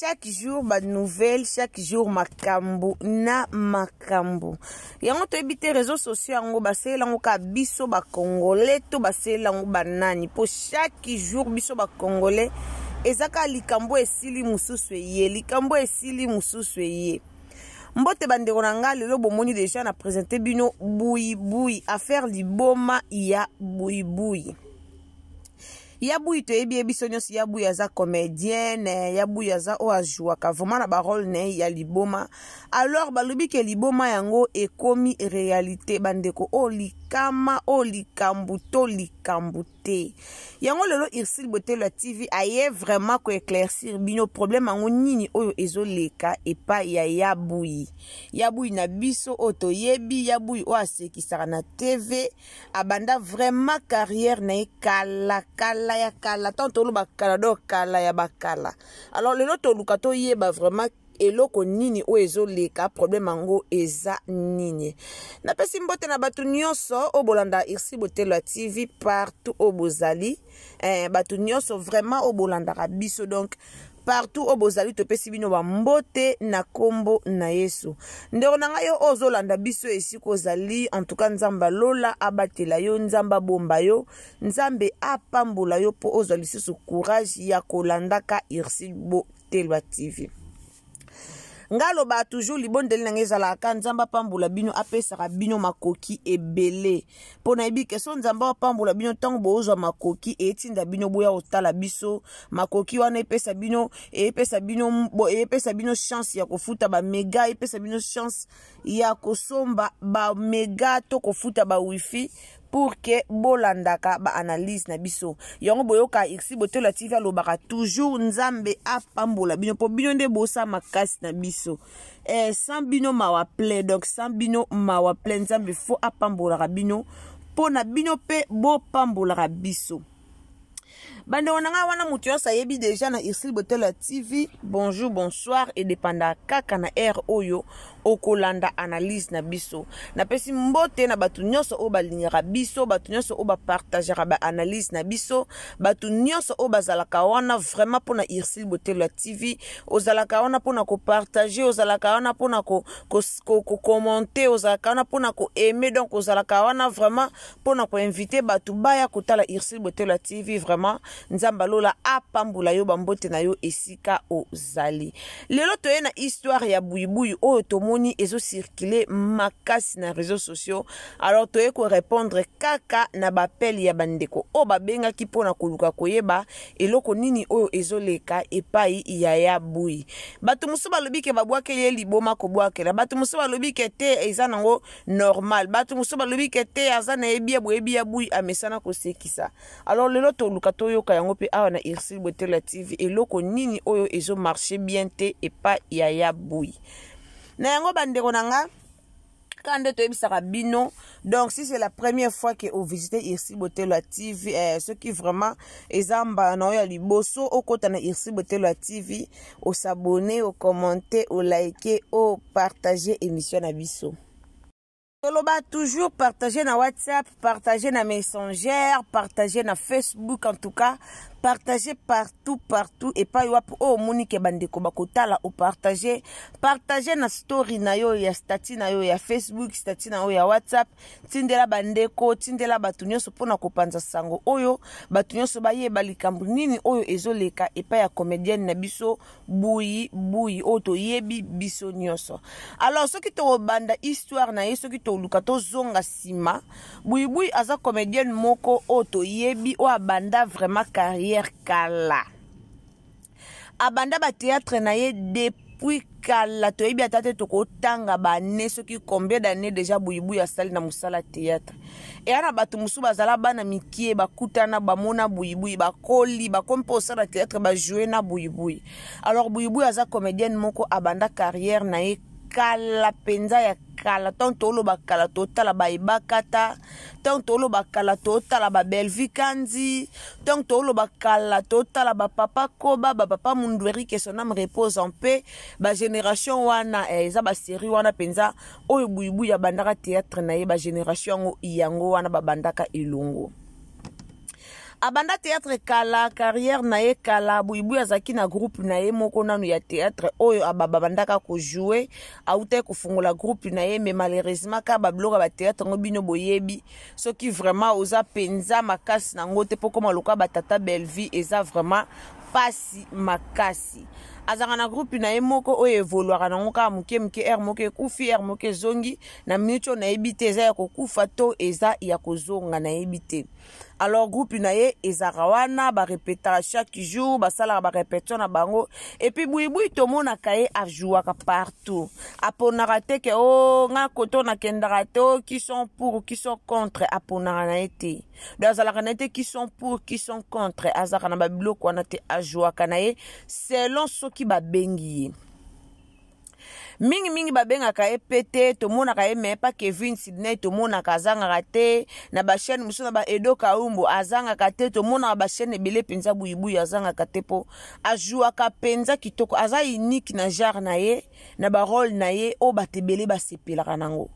chaque jour ba nouvelle, chaque jour makambo na makambo. Yango to ebite réseaux sociaux yango basela ngo ka biso ba congolais to basela ngo banani po chaque jour biso ba congolais ezaka likambo esili mususu ye likambo esili mususu ye. Mbote bandeko na nga lelo bomoni déjà na présenter bino buyi affaire liboma ya buyi. Yabuyi to ebi ebiso nyonso Yabuyi aza comédienne, Yabuyi aza o ajuaka vraiment na barole ne ya liboma. Alors balobi ke liboma yango ekomi réalité bandeko o likama o likambu to likambu te. Yango lelo Irsil Botelo TV aye vraiment ko éclaircir bino problème yango nini oyo ezoleka epa ya Yabuyi. Yabuyi na biso oto yebi Yabuyi o asekisaka na TV abanda vraiment carrière na kala ya kala tanto lo bakala do kala ya bakala. Alors lelo to luka to yeba vraiment eloko nini o ezoleka problème yango eza nini. Na pesi mbote na batu nyonso o bolanda Irsil Botelo TV partout o bozali batu nyonso vraiment o bolanda biso donc partout au bozali to pesi bino ba mbote na kombo na Yesu. Ndeko na ngayo ozolanda biso esiko ozali en tout cas nzamba lola abatela yo nzamba bomba yo nzambe apambola yo po ozali susu courage ya kolandaka Irsil Botelo TV. Ngalo ba toujours libondeli na ngezala ka nzamba pambula bino apesaka bino makoki ebele pona ebi keso nzamba pambula bino tango bozwa makoki etinda bino boya otala biso makoki wana epesa bino chance ya kofuta ba mega epesa bino chance ya kosomba ba mega to kofuta ba wifi pour que bolandaka ba analyse na biso yango boyoka Irsil Botelo TV alobaka toujours nzambe apambola bino po bino nde bosa makasi na biso sans bino mawa ple donc sans bino mawa ple nzambe fo apambola bino po na bino pe bo pambola biso. Bande onanga wana mutu yo sayebi déjà na Irsil Botelo TV bonjour bonsoir et dépenda kaka na air oyo okolanda analyse na biso na pesi mbote na batu nyonso o balinyaka biso batu nyonso o ba partagera ba analyse na biso batu nyonso o bazalaka wana vraiment pona Irsil Botelo TV ozalaka wana pona ko partager ozalaka wana pona ko commenter ozalaka wana pona ko aimer donc ozalaka wana vraiment pona ko inviter batu baya kotala Irsil Botelo TV vraiment nzamba lola apambula yo bambote na yo esika ozali. Lelo toye na histoire ya buyi oyo tomoni ezo circuler makasi na réseaux sociaux. Alors toye ko répondre kaka na bapel ya bandeko o babenga ki pona koluka koyeba eloko nini oyo ezoleka epai ya Yabuyi. Batu musu balobi ke babwakeli liboma ko bwakela batu musu balobi ke te eza nango normal batu musu balobi ke te azana ebi Yabuyi amesana ko sekisa. Alors lelo toluka toyo yango pe awa na Irsil Botelo TV eloko nini oyo ezo marcher bien te epa ya Yabuyi. Na yango bandeko nanga kande to ebisaka bino donc si c'est la première fois que vous visitez Irsil Botelo TV ceux qui vraiment ezamba na ya liboso okota na Irsil Botelo TV o s'abonner o commenter o liker o partager émission na biso. Toloba toujours partager na WhatsApp, partager na Messenger, partager na Facebook en tout cas, partager partout et pas yo o monike bandeko bakotala o partager na story na yo ya statut na yo ya Facebook, statut na yo ya WhatsApp, tindela bandeko, tindela batu nyonso pona kopanza sango oyo, batu nyonso bayeba likambo nini oyo ezoleka epa ya comédienne na biso buyi oto yebi biso nyonso. Alors soki to banda histoire na yeso ki to luka to zonga sima buyi aza comédienne moko oto yebi o abanda vraiment carrière kala abanda ba théâtre na ye depuis kala to yebi atate to kotanga ba ne soki combien d'années déjà buyi asali na musala théâtre et ana batu musu bazala bana mikie bakutana bamona buyi bakoli bakompo sala théâtre ba jouer na buyi. Alors buyi aza comédienne moko abanda carrière na ye kala penza ya kala tanto lo bakala totala ba ibakata tanto lo bakala totala ba belvikanzi tanto lo bakala totala ba papa koba ba papa mundweri que son âme repose en paix ba génération wana eza ba série wana penza oyo buyi ya bandaka théâtre na ye ba génération yango wana ba bandaka ilungu. abanda théâtre kala carrière na ye kala buibu azaki na groupe na ye moko nanu ya théâtre oyo ababandaka ko jouer auta kufungula groupe na ye mais malheureusement ka babloka ba théâtre ngo bino boyebi soki vraiment oza penza makasi na ngote poko maluka batata Belleville eza vraiment pasi makasi azaka na groupe na ye moko oyo evoluaka nango kaka muke air moko ekufi air moko ezongi na minute oyo nayebi te eza ya kokufa to eza ya kozonga nayebi te. Alors groupe na ye ezaka wana barepetaka chaque jour basalaka barepétition na bango et puis buibui tomonaka ye ajouaka partout aponaka te ke o nga koto nakendaka te o qui sont pour qui sont contre aponaka na ye te donc azalaka na ye te qui sont pour qui sont contre azalaka na babiloko wana te ajouaka na ye selon soki babengi ye mingi babengaka ye pete tomonaka ye me pa Kevin Sidney tomonaka azangaka te na ba chaîne musu na ba Edo Kaumbo azangaka te tomonaka ba chaîne ebele penza buibuyi azangaka te po ajouaka penza kitoko aza unique na genre na ye na ba rôle na ye o batebele basepelaka nango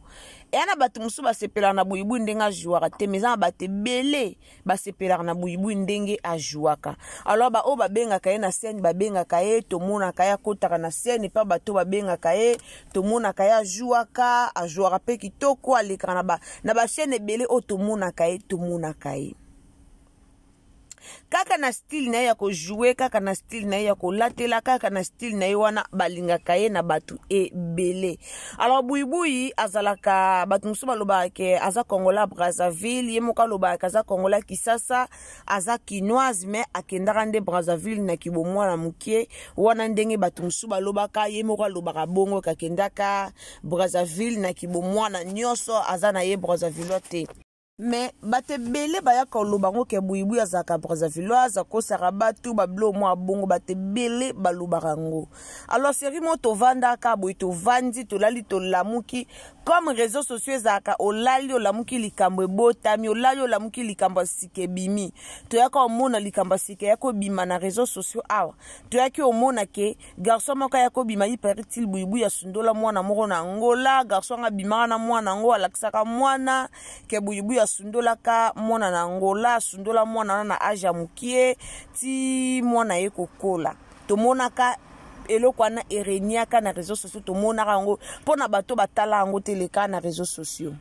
yana batu musu basepelaka na buibuyi ndenge ajouaka te mais bate bele basepelaka na buibuyi ndenge ajouaka alors ba o babengaka ye na scène babengaka ye tomonaka ye akotaka na scène pa bato babengaka ye tomonaka ye ajouaka pe kitoko alekaka na ba chaîne ebele o tomonaka ye kaka na style na ye ya kojouer kaka na style na ye ya kolatela kaka na style na ye wana balingaka ye na batu ebele alors buibuyi azalaka batu musu balobaka ke aza Kongola Brazzaville ye moko alobaka aza Kongola Kisasa aza kinoise mais akendaka nde Brazzaville na kibomwana mukie wana ndenge batu musu balobaka ye moko alobaka bongo kakendaka Brazzaville na kibomwana nyonso aza na ye Brazzaville te mais bate bele baya kolobango ke buibuyi azaka Brazzaville azako sarabatu bablo mo abongo bate bele balubarango alors série mo to vandaka boy to vandi to lali to lamuki comme réseaux sociaux ezaka olali olamuki likambo ebotami olali olamuki likambo sike bimi to yaka omona likambo sike yako bima na réseaux sociaux awa to yaki omona ke garçon moko yako bima hypertil buibuyi asundola mwana moko na Angola garçon nga bima na mwana ngo alakisaka mwana ke buibuyi asundolaka mwana na Angola sundola mwana na aja mukie ti mwana ye kokola tomonaka eloko wana ereniaka na réseaux sociaux tomonaka yango pona bato batala yango teleka na réseaux sociaux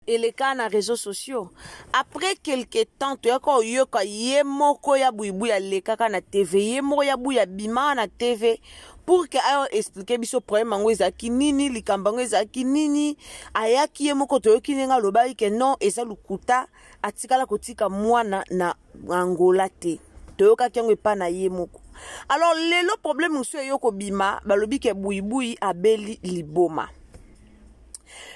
eleka na réseaux sociaux après quelque temps toyaka oyoka ye moko ya buibuyi alekaka na TV ye moko ya buibuyi abima na TV pour que ayo expliquer biso problème yango ezaki nini likambo yango ezaki nini ayaki ye moko toyoki ndenge alobaki ke non eza lukuta atikala kotika mwana na Angola te toyokaki yango epa na ye moko alors lelo problème mosusu eyoko bima balobi ke buibuyi abeli liboma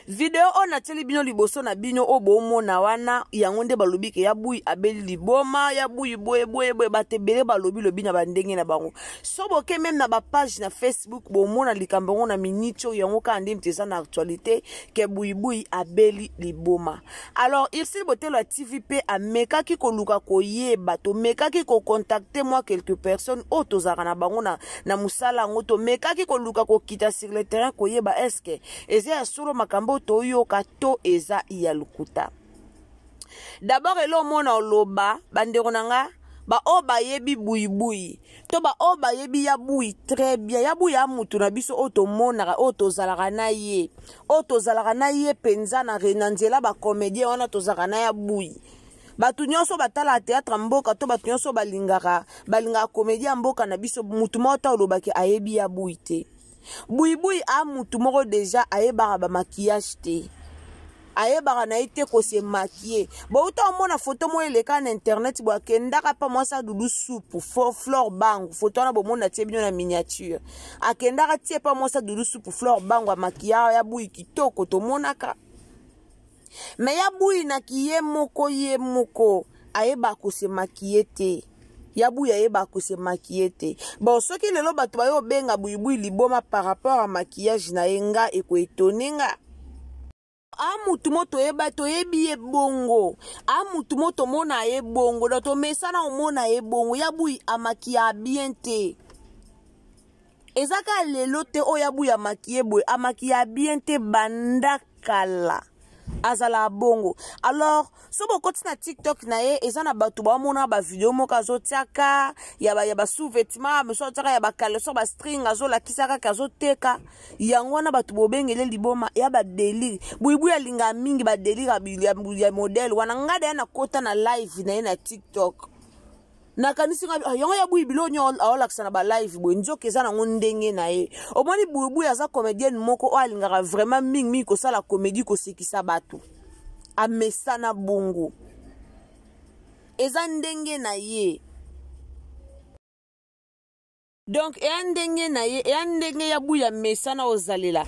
video on ateli bino liboso na bino obomona wana yango nde balobi ke ya buyi abeli liboma ya buyi boye batebele balobi lobi na bandenge na bango so boke même na ba page na Facebook bomona likambo ngo na minute yango ka ndi mteza na actualité ke buyi abeli liboma alors ici botelo la TVP ameka ki koluka koyeba to meka ki ko contacter moi quelques personnes otozaka na bango na musala ngo to meka ki koluka ko kita sur le terrain koyeba est-ce que eza solo makambo toyoka to eza ya lukuta d'abord elo mona oloba bandeko nanga ba o bayebi buibuyi to ba o bayebi ya buyi très bien ya buyi ya mutu na biso otomonaka otozalaka na ye penza na renanzela ba comédien wana tozalaka na ya buyi batu nyonso batala théâtre mboka to batu nyonso balingaka comédien mboka na biso mutu mota olobaki ayebi ya buyi te buibuyi a mutu moko déjà ayebaka ba maquillage te ayebaka na ite ko se maquiller bo uta omona photo mo eleka na internet bo akendaka pa mwasa dudu soupe fleur bango photo na bo mona tie bino na miniature akendaka tie pa mwasa dudu soupe fleur bango maquillage ya buyi kitoko to monaka mais ya buyi na kiye moko ayeba ko se maquiller te ya buyi ayeba ko se maquiller te bon soki lelo bato bayo benga buibuyi liboma par rapport à maquillage na yenga eko etonenga amutu moto yeba to yebi ye bongo amutu moto mona ye bongo do to mesana omona ye bongo ya buyi amakia bien te ezaka lelo te o ya buyi amakie boy amakia bien te bandakala azala bongo. Alors so bokoti na TikTok na ye eza na batu ba mona ba video moko azotiaka ya ba sous-vêtements moso tiaka ya ba caleçon ba string azolakisaka kazoteka yango wana batu bobengele liboma ya ba délire buibu ya linga mingi ba délire ya modèle wana ngada na kota na live na ye na TikTok na kanisi nga yongo ya buibu lo nyo awolakisa na ba live bo nzoka eza na ndenge na ye omoni buibu ya za comédienne moko o alingaka vraiment mingi ko sala comédie ko sekisa batu amesana bongo eza ndenge na ye. Donc ndenge na ye ndenge ya buya mesana ozalela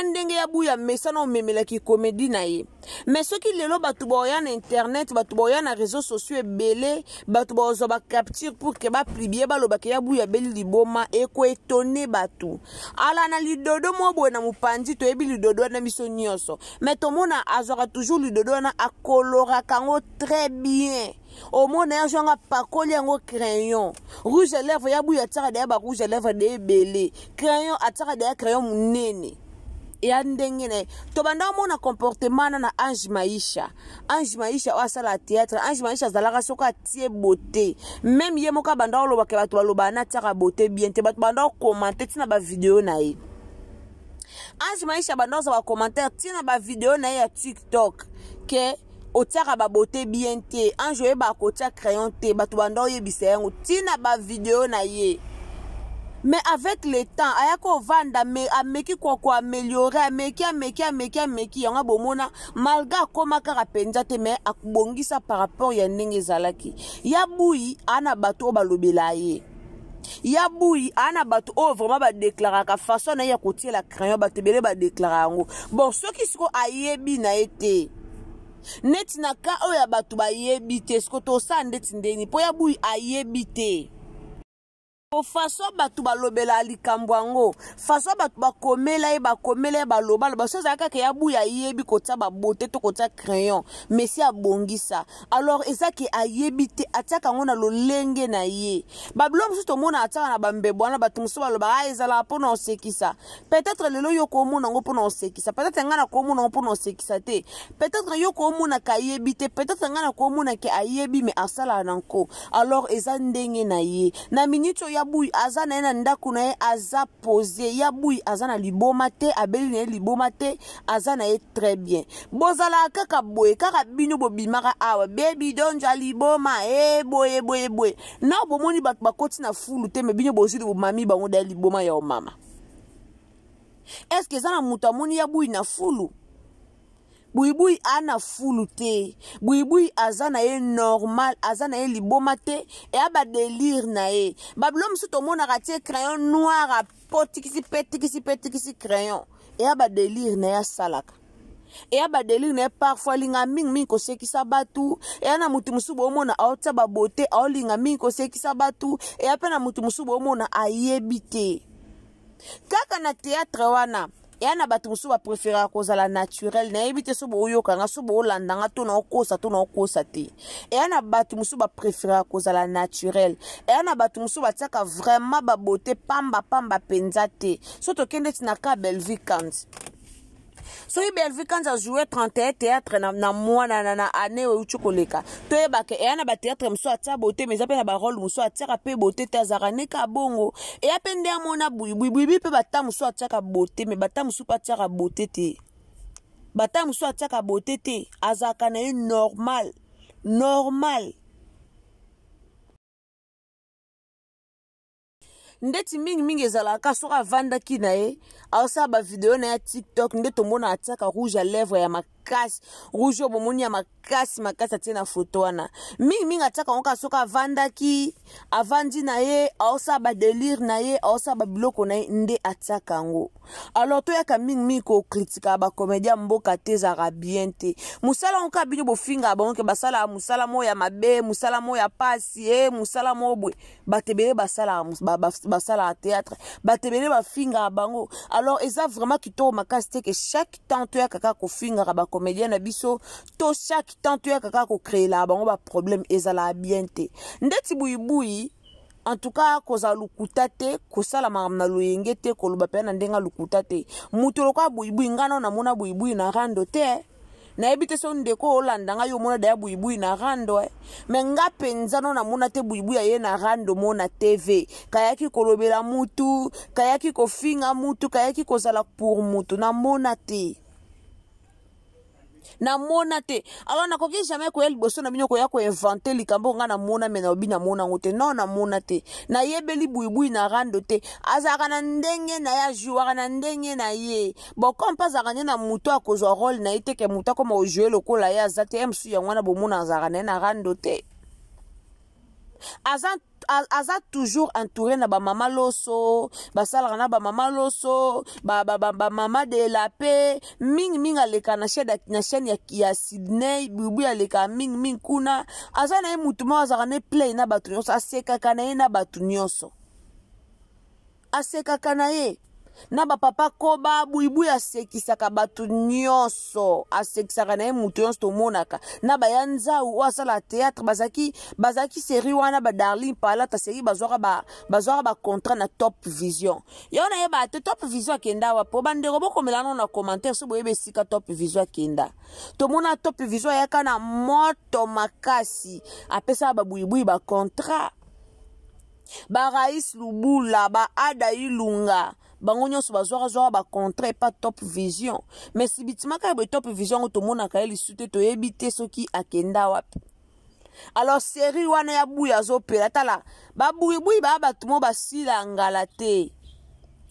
ndenge ya buya mesana omemela ki comédie na ye. Mais soki lelo batu boya na internet batu boya na réseaux sociaux ebele batu bozo ba capture pour que ba publier ba lobaka ya buya beli liboma eko étonner batu ala na lidodo mo boye na mupandi to ebi lidodo na biso nyonso mais to mona azora toujours lidodo na akolora kango très bien au monde ya jonga pakoli yango crayon rouge à lèvres ya buya tsaka de ba rouge à lèvres de ebele crayon atsaka de crayon munene ya ndenge ne to banda mona comportement na Ange Maisha wa sala théâtre Ange Maisha zalaka soka tie beauté même ye moka banda lo baka batu baloba na tsaka beauté bien te batu banda commenter tina ba vidéo na ye Ange Maisha banda za ba commentaire tina ba vidéo na ye ya TikTok ke otiaka ba beauté bien te Ange ba kotia crayon te batu banda oyebisa yango tina ba vidéo na ye. Mais avec le temps, ayako vanda ameki kwa améliorer ameki yanga bomona malga koma kaka penza te mais akubongisa par rapport ya ndenge zalaki. Ya bui ana bato balobela ye. Ya bui ana bato vraiment ba déclarer ka façon na ya kotie la crayon batebele ba déclarer yango. Bon ceux qui siko ayebi na été net na ka oya bato ba yebi te sko to sa ndeti ndeni po ya bui ayebi te. Faso batu balobela likambo yango faso batu bakomela baloba baso zaka ke ya buya yebi kota ba beauté to kota crayon messi abongisa alors ezaki ayebi te ataka ngona lolenge na ye bablom suto mona ataka na bambebo na batu muso baloba ezala pona osekisa peut-être lelo yoko mona ngo pona osekisa peut-être ngana ko mona ngo pona osekisa te peut-être yoko mona kayebi te peut-être ngana ko mona ke ayebi me asala nanko alors eza ndenge na ye na minute ya bui azana na ndaku na ye aza posé ya bui azana liboma te abeli na liboma te azana ye très bien bozala kaka boye kaka bino bobimaka awa baby donja liboma boye na bomoni batu bakoti na fulu te me bino bozili bomami bango da liboma ya mama est-ce que zana mutu amoni ya bui na fulu Bui ana fulu te. Bui azana ye normal, azana ye liboma te et aba délire na ye. Bablom suto mona ratie crayon noir a potikisi crayon. Et aba délire na ya salaka. Et aba délire na parfois linga ming ko sekisa batu. Et ana mutu musubo mona aota ba beauté, a linga ming ko sekisa batu. Et apena mutu musubo mona ayebite. Kaka na théâtre wana. Et ana batu musu ba préférer kozala naturel na ebite so bo yoka nga so bo landanga to na okosa te et ana batu musu ba préférer kozala naturel et ana batu musu ba tsaka vraiment ba beauté pamba penza te so to kende tina ka Belvikans so Belvikans a joué 31 théâtre na mois na année ou chokoleka to yebaka et ana ba théâtre musu atsa beauté mais apena ba rôle musu atsa pe beauté te azarane ka bongo et apende amona bui pe bata musu atsa beauté mais bata musu pa atsa beauté te bata musu atsa beauté te azaka na normal ndeti mingi ezalaka soka vanda kina ye asa ba video na ya TikTok ndeto mona ataka rouge à lèvres ya makasi rouge bomoni ya makasi atina photo wana mingi ataka ngoka soka vanda ki avandi na ye asa ba délire na ye asa ba biloko na ye nde ataka ngo alors to yaka mingi ko critique ba comédien mboka te zara bien te musala ngoka bino bofinga bango ke basala musala mo ya mabe musala mo ya pasi musala mo bwe batebele basala théâtre batebele bafinga bango alors eza vraiment kito makasi que chaque temps to kaka ko finga ba comédien na biso to chaque temps to kaka ko créer la bango ba problème ezala bien te ndeti bui en tout cas koza lukuta te kosala na loyenge te koloba pe na ndenga lukuta te mutu loka bui ngana na mona bui na rando te na ebite so ndeko olanda nga yo mona da buibui na rando me nga penza no na mona te buibui ye na rando mona TV kayaki kolobela mutu kayaki kofinga mutu kayaki kozala pour mutu na mona te alors na koki jamais ko el boso na binyo ko ya ko inventer likambo nga na mona me na obina mona ngote non na mona te na yebeli buibui na rando te azaka na ndenge na ya jouer na ndenge na ye bon comme pas azaka na muto akozwa rôle na ite ke muto ko mo jouer lokola ya zate msu ya ngwana bomona azaka na rando te aza toujours entouré na ba mama loso basala na ba mama loso ba mama de la paix ming aleka na chaîne ya Sydney bubu aleka ming kuna aza na mutu mo azaka ne play na batu nyonso asekaka na ye na batu nyonso asekaka na ye na ba papa koba buibu asekisaka batu nyonso asekisaka na ye mutu nyonso tomonaka na bayanza ou asala théâtre bazaki série wana ba Darling Palata série bazwaka ba contrat na Top Vision yo na ye ba Top Vision kenda wa po bandeko bokomela na commentaire so boyebe sika Top Vision kenda tomona Top Vision yaka na moto makasi apesa ba buibu ba contrat ba Rais Lubula ba Ada Ilunga bango nyonso bazwaka ba contrat pas Top Vision mais si bitima ka ba Top Vision to mona ka eli sute to ebite soki akenda wapi alors série wana ya buya zopela tala ba buibui ba batumo basila ngala te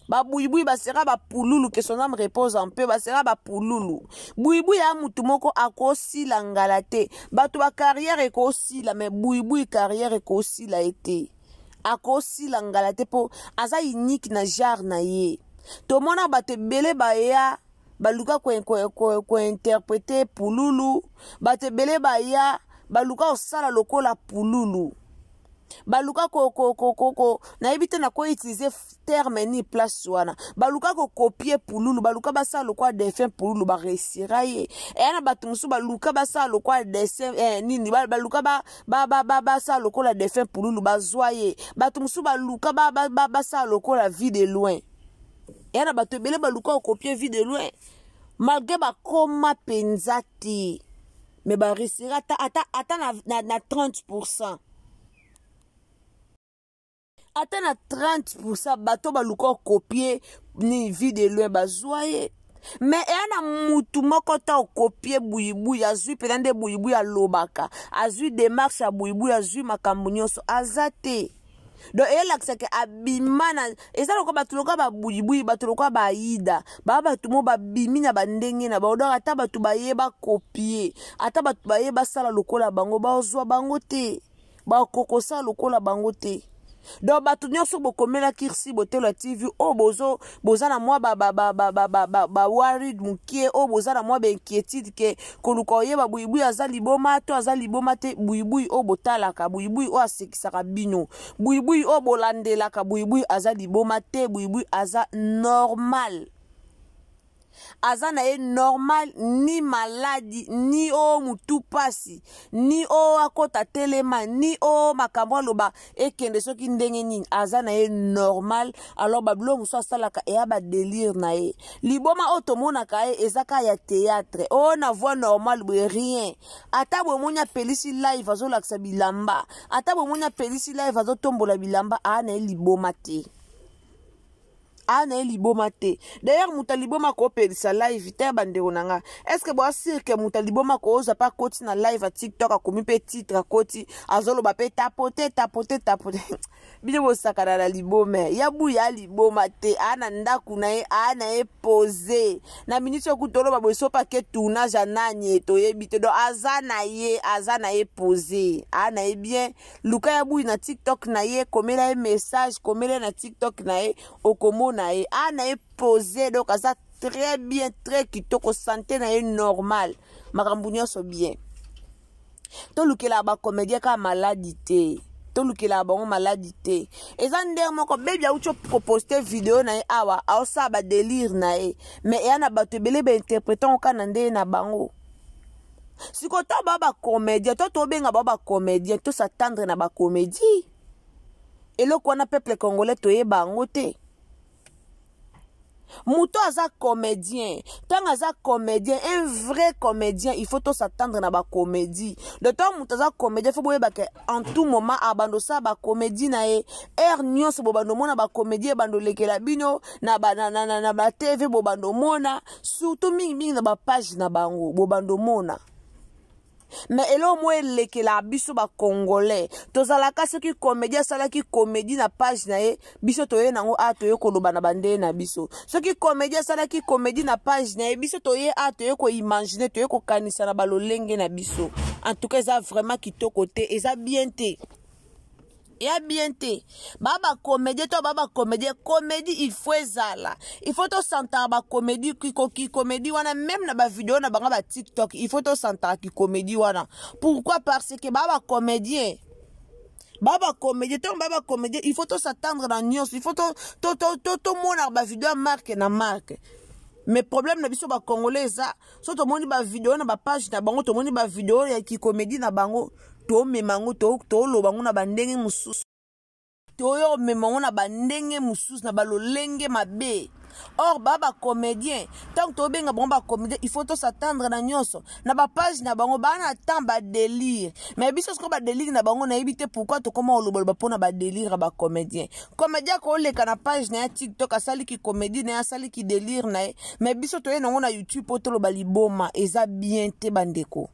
ba buibui basera ba pululu que son âme repose en paix basera ba pululu buibui ya mutu moko akosila ngala te batu ba carrière ekosila mais buibui carrière ekosila ete akosila ngala te po aza unique na genre na ye tomona bate bele baya baluka ko interpréter pululu bate bele baya baluka osala lokola pululu baluka ko na ebite na ko utiliser terme ni place wana baluka ko copier pululu baluka basa lokwa dessin pululu ba resira ye na batunsu baluka basa lokwa dessin nini baluka ba sa lokola dessin pululu bazwaye batunsu baluka basa lokola vie de loin na bato bele baluka ko copier vie de loin malgré ba koma penzati mais ba resira ata na 30%. Ata na 30% bato baluka copier ni vie de loin bazwaye mais na mutu moko ta copier buibu azui pendant buibu alobaka azui démarche ya buibu azui makambo nyonso azate donc elakisa ke abimana eza lokola bato lokola ba buibu bato lokola ba ida bato mo babimi na bandenge na baodora ata bato bayeba copier ata bato bayeba sala lokola bango bazwa bango te bakokosa lokola bango te donc bato nyonso bokomela kirsi botelo TV o boza na mwa ba worried mukie o boza na mwa ba inquiétude ke koluka oyeba buibui aza liboma to aza liboma te buibui o botalaka buibui o asekisaka bino buibui o bolandelaka buibui aza liboma te buibui aza normal aza na ye normal ni maladi ni o mutu pasi ni o akota telema ni o makambo aloba ekende soki ndenge nini aza na ye normal alors babilo muso asalaka eya ba délire na ye liboma o tomonaka ye ezaka ya théâtre o na voix normal boye rien ata bomonya pelisi live azolakisa bilamba ata bomonya pelisi live azotombola bilamba ana ye liboma te ana liboma te d'ailleurs muta liboma ko pelisa live te bandeko nanga est-ce que boa sir que muta liboma ko oza pa koti na live a TikTok akomi pe titre koti azoloba pe tapoter bile bo sakana na liboma ya buya liboma te ana ndaku na ye ana e poser na minute okutolo ba boso pa ke tournage ananye to yebite do azana ye poser ana e bien luka ya buya na TikTok na ye komela ye message komela na TikTok na ye okomo na ye ana e poser donc aza très bien très kitoko santé na ye normal makambo nyonso bien to lukela ba comédien ka maladie te to lukela bango maladie te eza ndenge moko bebi aucho ko poster vidéo na ye awa aosa ba délire na ye mais yana bato ebele ba interprétant kana ndenge na bango siko to ba comédien to benga ba comédien to s'attendre na ba comédie eloko wana peuple congolais to ye bango te Muto aza comédien. Tant aza comédien, un vrai comédien, il faut s'attendre na ba comédie. De temps muto aza comédien, faut boyeba que en tout moment abando sa ba comédie na e nyonso bobando mona ba comédie bando lekela bino na ba TV bobando mona, surtout mingi na ba page na bango bobando mona. Mais elo mwe leke la biso ba congolais tozalaka soki comédien sala ki comédie na page na ye biso toye nango a toye koloba na bande na biso soki comédien sala ki comédie na page na ye biso toye a toye ko imaginer toye ko kanisa na balolenge na biso. En tout cas ça vraiment kitoko te eza bien te. Et à bien te. Baba comédie, toi baba comédie, comédie il faut ezala. Il faut to s'entendre ba comédie qui comédie wana même na ba vidéo na ba TikTok, il faut to s'entendre qui comédie wana. Pourquoi? Parce que baba comédien. Baba comédien, toi baba comédien, il faut to s'attendre dans news, il faut to mona ba vidéo marque na marque. Mais problème na biso ba congolais ça, so to moni ba vidéo na ba page na bango to moni ba vidéo ya qui comédie na bango. To memango to lobango na bandenge mususu to yo memango na bandenge mususu na balolenge mabe. Or baba comédien tant to benga bomba comédien il faut to s'attendre na nyonso na ba page na bango bana temps ba délire mais biso ko ba délire na bango na ebité pourquoi to comment olobola ba pona ba délire ba comédien ko leka na page na TikTok asali ki comédie na asali ki délire na mais biso to ye na YouTube po to lo ba liboma eza bien te bandeko.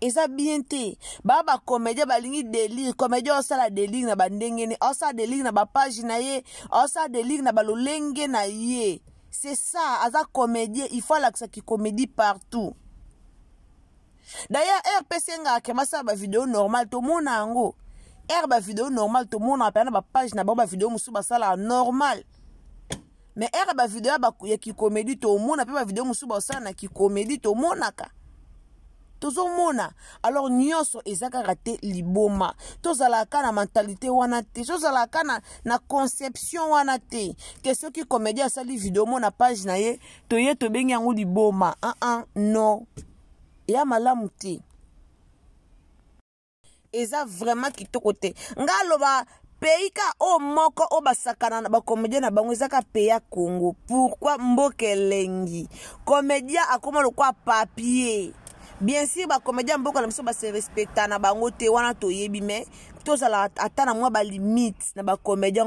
Et ça bien te. Baba comédien balingi délire. Comédien osala délire na bandengene. Osa délire na ba page na ye. Osa délire na balolenge na ye. C'est ça. Aza comédien. Il faut l'accès qui comédie partout. D'ailleurs, RPC nga kemasa ba vidéo normale. To mona ango. Ba vidéo normale. To mona apena ba page na ba vidéo musu basala normal. Mais ba vidéo ba qui comédie. To mona pe ba vidéo musu basala na qui comédie. To mona ka. Tozomona alors nyonso ezaka raté liboma tozalaka na mentalité wana te tozalaka na conception wana te que ceux qui comédien sali vidéo mona page na ye toye to bengi yango liboma non ya malamu te eza vraiment kitoko te ngaloba pays ka o moko o basakana na ba comédien na bango ezaka pays ya Congo. Pourquoi mbokelengi comédien akoma lokwa papier. Bien sûr, ba comédien mboka na biso ba se respecta na bango te wana to yebi mais tozala atana mwa ba limite na ba comédien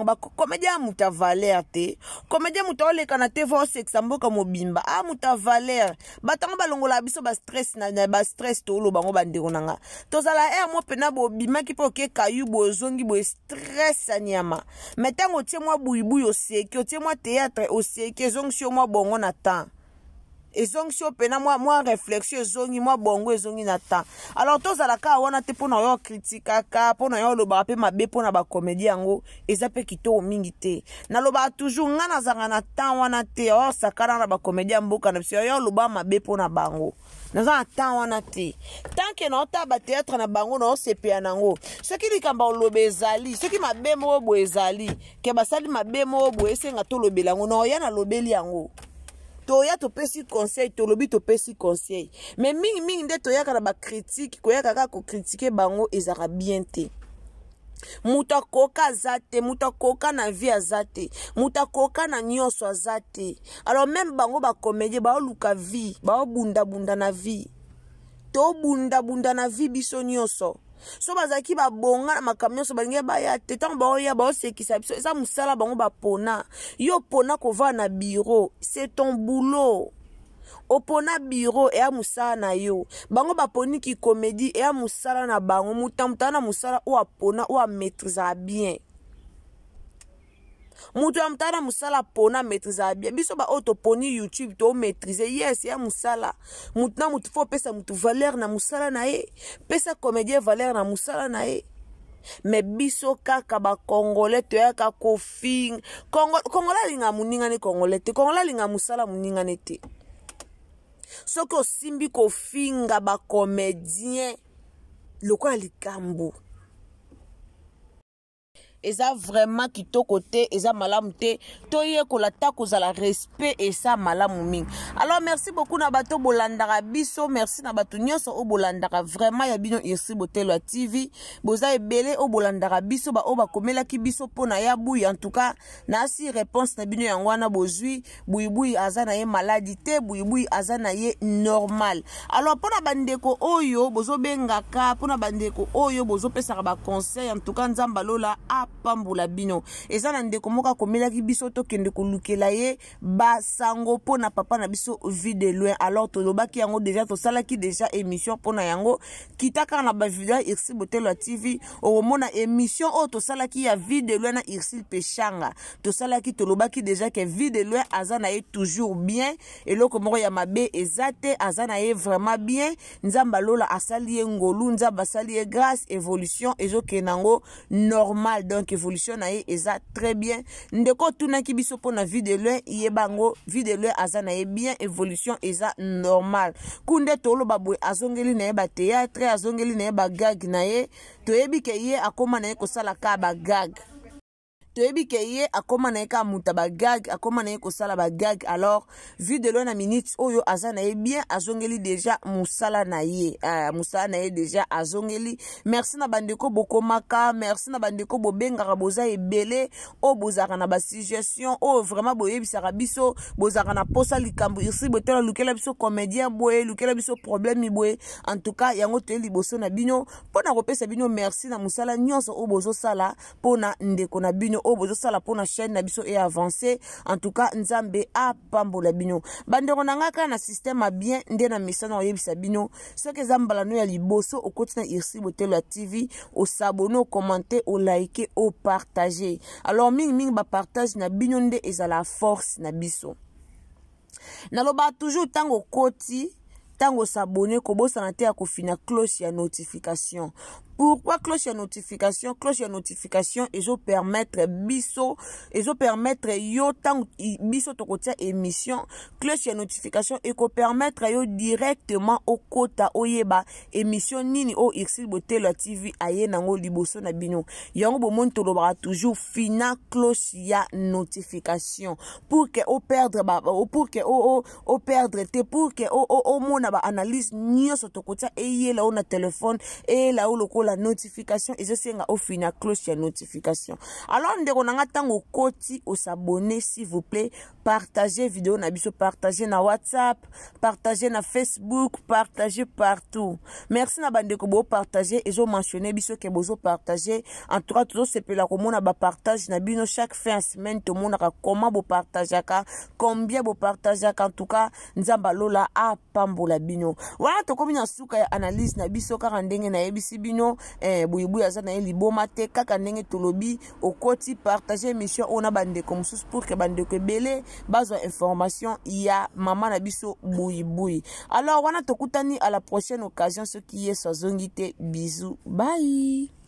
muta valeur te. Comédien muta oleka na te vo sexe mboka mobimba. Muta valeur. Batango balongola biso ba stress na ba stress to lo bango bandeko nanga. Tozala mo pena bo bima ki po ke kayu bo zongi bo stress anyama. Metango tie mwa buibu yo seki, tie mwa théâtre o seki, zongi mwa bongo na temps. Et donc si opena moi réflexion zongi moi bongo zongi na temps. Alors tozalaka wana te pona yo critique ka pona yo loba pe mabe pona ba comédien yango ezape kito mingi te. Na loba toujours ngana zanga na temps wana te o sakana na ba comédien mboka na biso yo loba mabe pona bango. Na za temps wana te. Tant que na ta ba théâtre na bango na CPA nango. Ce qui likamba lobe ezali, ce qui mabe mo bo ezali, ke basali mabe mo bo esenga to lobelango no ya na lobeli yango. Toya to pesi conseil to lobi to pesi conseil mais mingi nde toya kana ba critique koya kaka ko critiquer bango ezara bien te muta koka zate muta koka na vie azate muta koka na nyonso azate alors même bango ba comédie ba luka vie ba bunda na vie to bunda na vie biso nyonso so bazaki ba bonga na makamyo so balinge ba ya tetan ba oya ba osekisa biso eza musala bango ba pona yo pona ko va na bureau c'est ton boulot opona bureau e a musala na yo bango ba poni ki comédie e a musala na bango mutamutana musala o apona o a maîtriser bien mutu ya mutana musala pona maîtriser bien biso ba auto poni YouTube to maîtriser yes ya musala mutu na mutu faut pesa mutu valeur na musala na ye pesa comédien valeur na musala na ye mais biso kaka ba congolais to ya ka kofing congolais linga muninga ne congolais te congolais linga musala muninga ne te soko simbi kofinga ba comédien lokola likambo eza vraiment kitoko te eza malamu te toyekola ta kozala respect eza malamu mingi. Alors merci beaucoup na bato bolandaka biso, merci na bato nyonso o bolandaka vraiment ya bino Irsi Botelwa TV boza ebele o bolandaka biso ba o bakomelaki biso pona ya buyi. En tout cas na si réponse na bino yango wana bozwi buyi aza na ye maladie te, buyi aza na ye normal. Alors pona bandeko oyo bozo bengaka, pona bandeko oyo bozo pesaka ba conseil, en tout cas nzamba lola apambola bino eza na ndeko moka komelaki biso to kende kolukela ye basango pona papa na biso vie de loin. Alors tolobaki yango déjà tosalaki déjà émission pona yango kitaka na ba video Irsi Botelwa TV omona émission o tosalaki ya vie de loin na Irsi Peshanga tosalaki tolobaki déjà que vie de loin aza na ye toujours bien eloko moko ya mabe ezate aza na ye vraiment bien. Nzamba lola asali ye ngolu, nzamba asali ye grâce, évolution ezokenango normal, donc évolution na ye eza très bien. Ndeko tunaki biso pona vie de loin yebango vie de loin aza na ye bien, évolution eza normal. Kunde tolo babwe azongeli na ye ba théâtre, azongeli na ye ba gag na ye toyebi ke ye akoma na ye kosala ka ba gag, toyebi ke ye akoma na ye ka muta ba gag, akoma na ye kosala ba gag. Alors vu de loin na minute oyo aza na ye bien, azongeli déjà musala na ye musala na ye déjà azongeli. Merci na bandeko bokomaka, merci na bandeko bobengaka boza ebele o bozaka na ba suggestion o vraiment boyebisaka biso bozaka na posa likambo Irsi Botelwa lukela biso comédien boye, lukela biso problème boye. En tout cas yango te liboso na bino pona kopesa bino merci na musala nyonso o bozo sala pona ndeko na bino o bozo sala pona chaîne na biso et avancer. En tout cas nzambe apambola bino bandeko nangaka na système a bien nde na message na yebisa bino soki zambala no ya liboso okoti na Irsi Botelwa TV o s'abonner, o commenter, o liker, o partager. Alors mingi ba partage na bino nde ezala force na biso. Naloba toujours tango koti tango s'abonner kobosana te ya kofina cloche ya notification. Pourquoi cloche ya notification? Cloche ya notification ezo permettre biso, ezo permettre yo tant biso tokotia émission. Cloche ya notification eko permettre yo directement au kota oyeba émission nini o Irsi Botelwa TV aye nango liboso na bino. Yango bomon tolobara toujours fina cloche ya notification pour que o perdre ba pour que o perdre te pour que o mona ba analyse nyonso tokotia eye la na téléphone et la o la notification et je senga au final cloche ya notification. Alors ndeko nanga tango koti o s'abonner s'il vous plaît, partagez vidéo na biso, partagez na WhatsApp, partagez na Facebook, partagez partout. Merci na bandeko bo partager et zo mentionner biso ke bozo partager. En tout cas tout sepela ko mona ba partage na bino chaque fin de semaine to mona ka comment bo partageaka, combien bo partageaka. En tout cas nzamba lola a pambola bino. Voilà to komi na suka ya analyse na biso ka ndenge na yebisi bino buyi aza na liboma te kaka ndenge tolobi okoti partager émission ona bandeko mususu pour que bandeko ebele bazwa information ya mama na biso buyi. Alors wana tokutani à la prochaine occasion, ce qui est sa zongite. Bisous, bye.